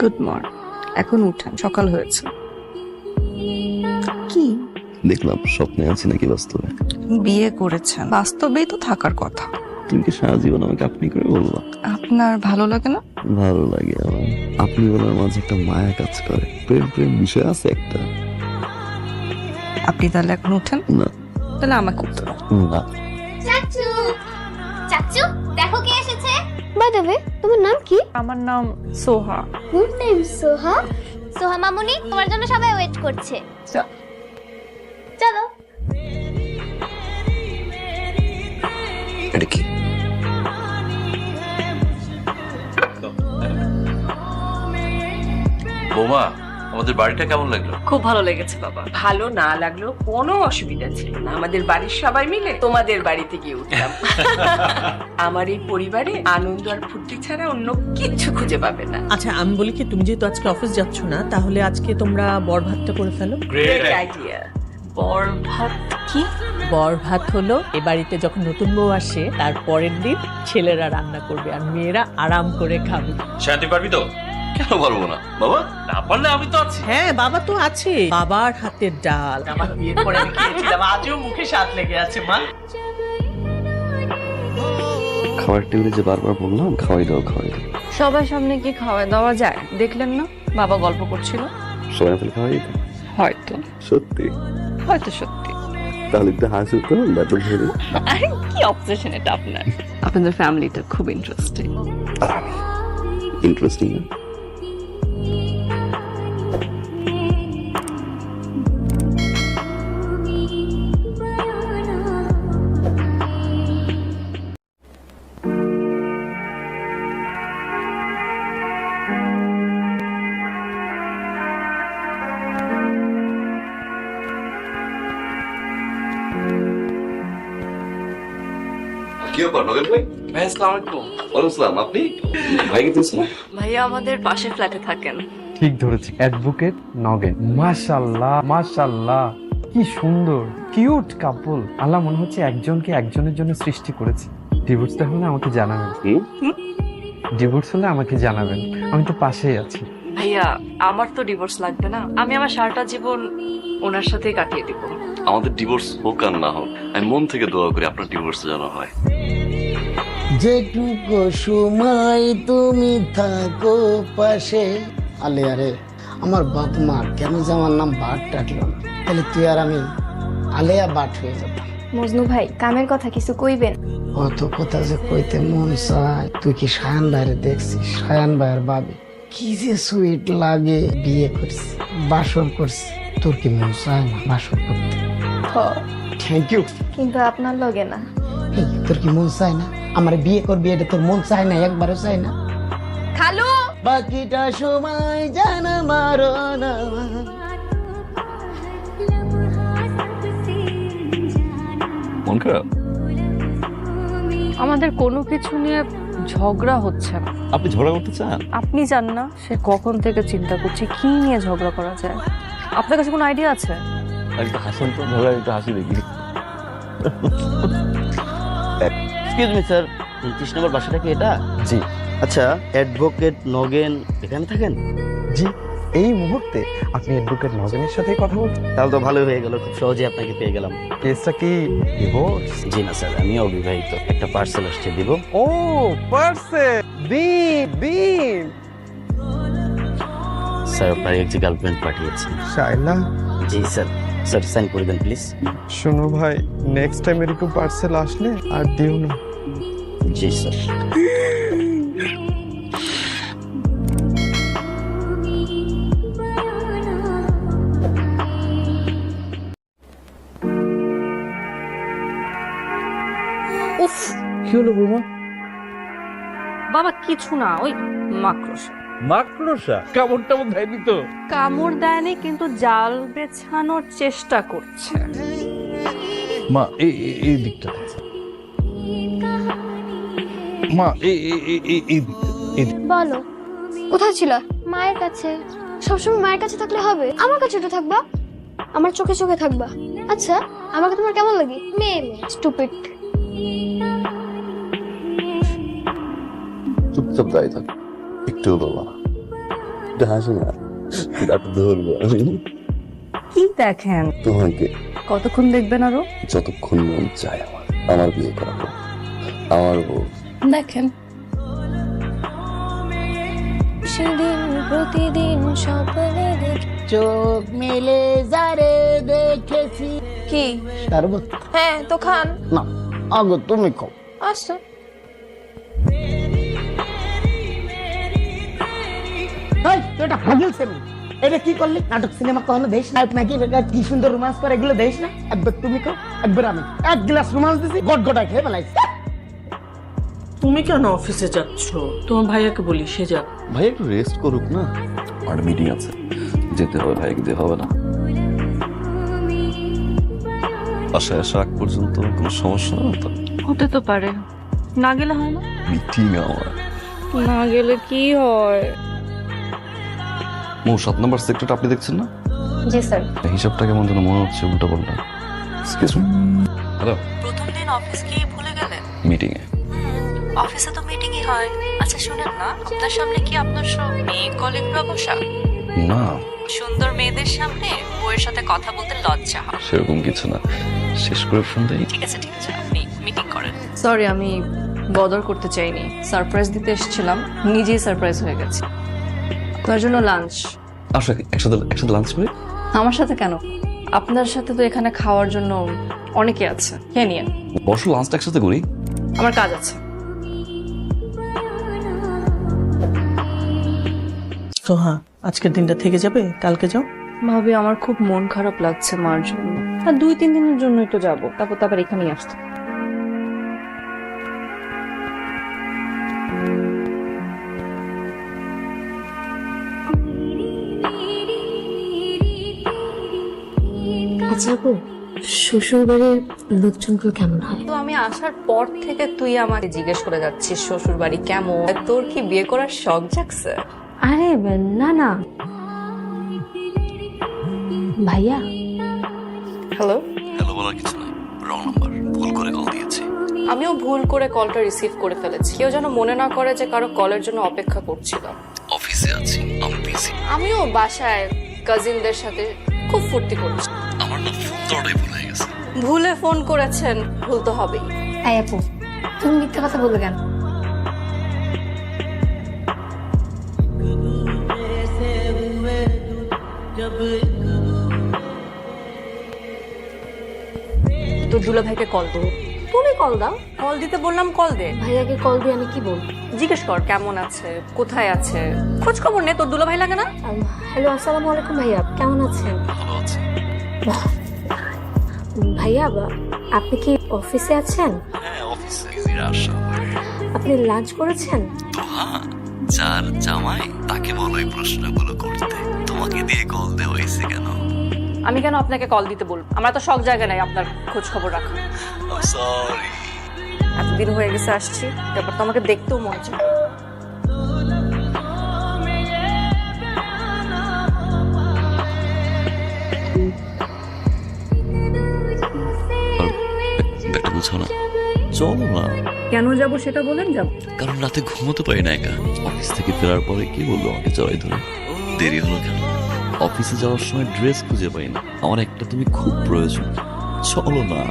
Good morning. এখন উঠেন, সকাল হয়েছে। কি দেখলাম স্বপ্নে আছি নাকি বাস্তবে? বিয়ে করেছেন, বাস্তবেই তো থাকার কথা। তুমি কি সারা জীবন আমাকে আপনি করে বলবা? আপনার ভালো লাগে না? ভালো লাগে আমার। আপনি বলার মাঝে একটা মায়া কাজ করে, প্রেম প্রেম বিষয় আছে একটা। আপনি তাহলে এখন উঠেন। না তাহলে আমাকে উঠতে দাও। না, চাচু, চাচু দেখো কে এসেছে। বাই দ্য ওয়ে, তোমার নাম কি? আমার নাম সোহা। গুড নেম সোহা। সোহা মামুনি, তোমার জন্য সবাই ওয়েট করছে। চলো। এটা কি? বৌমা, আমাদের বাড়িটা কেমন লাগলো? খুব ভালো লেগেছে বাবা। ভালো না লাগলো কোনো অসুবিধা ছিল না, আমাদের বাড়ির সবাই মিলে তোমাদের বাড়িতে গিয়ে উঠলাম। আমার এই পরিবারে আনন্দ আর ফুর্তি ছাড়া অন্য কিচ্ছু খুঁজে পাবে না। আচ্ছা আমি বলি কি, তুমি যেহেতু আজকে অফিস যাচ্ছ না, তাহলে আজকে তোমরা বর ভাতটা করে ফেলো। Great idea. বর ভাত কি? বর ভাত হলো এ বাড়িতে যখন নতুন বউ আসে তার পরের দিন ছেলেরা রান্না করবে আর মেয়েরা আরাম করে খাবে। শান্তি পারবি তো? কেন পারবো না বাবা, না পারলে আমি তো আছি। হ্যাঁ বাবা তো আছে, বাবার হাতের ডাল আমার বিয়ের পরে আমি খেয়েছিলাম, আজও মুখে স্বাদ লেগে আছে মা। খাবার টেবিলে যে বারবার বললাম খাওয়াই দাও খাওয়াই দাও, সবার সামনে কি খাওয়া দাওয়া যায়? দেখলেন না বাবা গল্প করছিল। সবাই তাহলে খাওয়াই দাও। হয়তো সত্যি? হয়তো সত্যি। তাহলে একটু হাসি তো ব্যাপার ধরে। আরে কি অবসেশন এটা আপনার! আপনাদের ফ্যামিলিটা খুব ইন্টারেস্টিং। ইন্টারেস্টিং না? কি ব্যাপার নগেন ভাই? ভাই আসসালামু আলাইকুম। ওয়ালাইকুম আসসালাম। আপনি ভাই গেছেন? ভাইয়া আমাদের পাশের ফ্ল্যাটে থাকেন। ঠিক ধরেছি, অ্যাডভোকেট নগেন। মাশাআল্লাহ মাশাআল্লাহ, কি সুন্দর কিউট কাপল। আল্লাহ মনে হচ্ছে একজনকে একজনের জন্য সৃষ্টি করেছে। ডিভোর্সটা হলে আমাকে জানাবেন। ডিভোর্স হলে আমাকে জানাবেন, আমি তো পাশেই আছি। ভাইয়া আমার তো ডিভোর্স লাগবে না, আমি আমার সারাটা জীবন ওনার সাথেই কাটিয়ে দিব। আমাদের ডিভোর্স হোক আর না হোক, আমি মন থেকে দোয়া করি আপনার ডিভোর্স যেন হয়। যেটুকু সময় তুমি থাকো পাশে। আলে আরে আমার বাপ মা কেন যে আমার নাম বাট ডাকলো না, তাহলে তুই আর আমি আলেয়া বাট হয়ে যাব। মজনু ভাই, কামের কথা কিছু কইবেন? অত কথা যে কইতে মন চায়। তুই কি সায়ান ভাইরে দেখছিস? সায়ান ভাইয়ের ভাবি কি যে সুইট লাগে। বিয়ে করছি, বাসর করছি, তোর কি মন চায় না বাসর করতে? Thank you. কিন্তু আপনার লগে না। তোর কি মন চায় না আমার বিয়ে করবি? এটা তোর মন চায় না? একবারও চায় না? খালু, বাকিটা সময় জানা মারো না। মন খারাপ? আমাদের কোনো কিছু নিয়ে ঝগড়া হচ্ছে না। আপনি ঝগড়া করতে চান? আপনি জান না সে কখন থেকে চিন্তা করছে কি নিয়ে ঝগড়া করা যায়। আপনার কাছে কোনো আইডিয়া আছে? একটু হাসেন তো, ঝগড়া একটু হাসি দেখি। এক্সকিউজ মি স্যার, 29 নম্বর বাসাটা কি এটা? জি আচ্ছা, অ্যাডভোকেট নগেন এখানে থাকেন? জি, এই মুহূর্তে আপনি অ্যাডভোকেট নগেনের সাথে কথা বলছেন। তাহলে তো ভালোই হয়ে গেল, খুব সহজে আপনাকে পেয়ে গেলাম। কেসটা কি ডিভোর্স? জি না স্যার, আমি অবিবাহিত। একটা পার্সেল আসছে, দিব? ও পার্সেল, দিন দিন। স্যার আপনার একটি গার্লফ্রেন্ড পাঠিয়েছি। শাইলা, জি স্যার। স্যার সাইন করে দেন প্লিজ। শোনো ভাই, নেক্সট টাইম এরকম পার্সেল আসলে আর দিও না। জি স্যার। উফ, কি হলো বৌমা? বাবা কিছু না, ওই মাকড়সা। মাকড়সা? কেমন তেমন দেয়নি তো? কামড় দেয়নি, কিন্তু জাল বেছানোর চেষ্টা করছে। মা এই দিকটা, মা এই বলো কোথায় ছিল? মায়ের কাছে। সবসময় মায়ের কাছে থাকলে হবে? আমার কাছে তো থাকবা, আমার চোখে চোখে থাকবা। আচ্ছা, আমাকে তোমার কেমন লাগে? মেয়ে মেয়ে, স্টুপিড। চুপচাপ দাঁড়িয়ে থাক, একটু বলবা না। হাসো না, দাঁড়টা ধরবো আমি কি দেখেন? তোমাকে। কতক্ষণ দেখবেন আরো? যতক্ষণ মন চায় আমার বিয়ে করাবো, আমার বউ। দেখেন। সেদিন প্রতিদিন স্বপ্নে দেখি। চোখ মেলে যারে দেখেছি। কি? শরবত? হ্যাঁ তো খান। না, আগো তুমি খাও। আচ্ছা। এই, তুই এটা ফাজিল ছেলে। এটা কি করলি? নাটক সিনেমা কখনো দেশ নায়ক নাকি এটা কি সুন্দর রোমান্স করে, এগুলো দেশ না? একবার তুমি খাও, একবার আমি। এক গ্লাস রোমান্স দিছি, গটগটায় খেয়ে ফেলাইছি। তুমি কেন অফিসে যাচ্ছ? তোমার ভাইয়াকে বলি সে যাক। ভাই একটু রেস্ট করুক না, আমার মিটিং আছে, যেতে হবে। ভাইকে দিয়ে হবে না। বাসায় আসা আগ পর্যন্ত কোনো সমস্যা না তো? হতে তো পারে, না গেলে হয় না? মিটিং আমার। না গেলে কি হয়? 7 নম্বর সেক্টরটা আপনি দেখছেন না? জি স্যার। হিসাবটা কেমন যেন মনে হচ্ছে উল্টা পাল্টা। Excuse me. হ্যালো। প্রথম দিন অফিস কি ভুলে গেলেন? মিটিং এ। অফিসে তো মিটিংই হয়। আচ্ছা শুনেন না, আপনার সামনে কি আপনার সব মেয়ে কলিগরা বসা? না, সুন্দর মেয়েদের সামনে বউয়ের সাথে কথা বলতে লজ্জা হয়। সেরকম কিছু না। শেষ করে ফোন দেই। ঠিক আছে আপনি মিটিং করেন। সরি, আমি বদর করতে চাইনি। সারপ্রাইজ দিতে এসেছিলাম, নিজেই সারপ্রাইজ হয়ে গেছে। তার জন্য লাঞ্চ। আসো একসাথে লাঞ্চ করি। আমার সাথে কেন? আপনার সাথে তো এখানে খাওয়ার জন্য অনেকে আছে, খেয়ে নিয়েন। বসো, লাঞ্চটা একসাথে করি। আমার কাজ আছে। সোহা, আজকের দিনটা থেকে যাবে, কালকে যাও। ভাবি, আমার খুব মন খারাপ লাগছে মার জন্য। আর 2-3 দিনের জন্যই তো যাবো, তারপর এখানেই আসতে। আচ্ছা আপু, শ্বশুর বাড়ির লোকজনগুলো কেমন হয়? তো আমি আসার পর থেকে তুই আমাকে জিজ্ঞেস করে যাচ্ছিস শ্বশুর বাড়ি কেমন, তোর কি বিয়ে করার শখ জাগছে? আরে না না ভাইয়া। হ্যালো। হ্যালো বলার কিছু নাই, রং নাম্বার, ভুল করে কল দিয়েছি। আমিও ভুল করে কলটা রিসিভ করে ফেলেছি। কেউ যেন মনে না করে যে কারো কলের জন্য অপেক্ষা করছিলাম। অফিসে আছি, আমি বিজি। আমিও বাসায় কাজিনদের সাথে খুব ফুর্তি করছি। আমার না ফোন দেওয়াটাই ভুল হয়ে গেছে। ভুলে ফোন করেছেন, ভুল তো হবেই। এই আপু, তুমি মিথ্যা কথা বললে কেন? তোর দুলা ভাইকে কল দে। তুমি কল দাও। কল দিতে বললাম, কল দে। ভাইয়াকে কল দিয়ে আমি কি বলবো? জিজ্ঞেস কর কেমন আছে, কোথায় আছে, খোঁজ খবর নে। তোর দুলা ভাই লাগে না? হ্যালো, আসসালামু আলাইকুম ভাইয়া, কেমন আছেন? ভালো আছে। ভাইয়া, আপনি কি অফিসে আছেন? হ্যাঁ, অফিসে আসা। আপনি লাঞ্চ করেছেন? তো হ্যাঁ, যার জামাই তাকে বলো এই প্রশ্নগুলো করতে। তোমাকে দিয়ে কল দেওয়া হয়েছে কেন? আমি কেন আপনাকে কল দিতে বলবো? আমার তো শখ জায়গা নাই আপনার খোঁজ খবর রাখা। সরি। এতদিন হয়ে গেছে আসছি, তারপর তো আমাকে দেখতেও মন চায়। ব্যাগটা বুঝো না, চলো না। কেন যাব সেটা বলেন। যাব কারণ রাতে ঘুমোতে পারি না একা। অফিস থেকে ফেরার পরে কি বললো আমাকে জড়াই ধরে? দেরি হলো কেন? অফিসে যাওয়ার সময় ড্রেস খুঁজে পাই না। আমার একটা তুমি খুব প্রয়োজন, চলো না।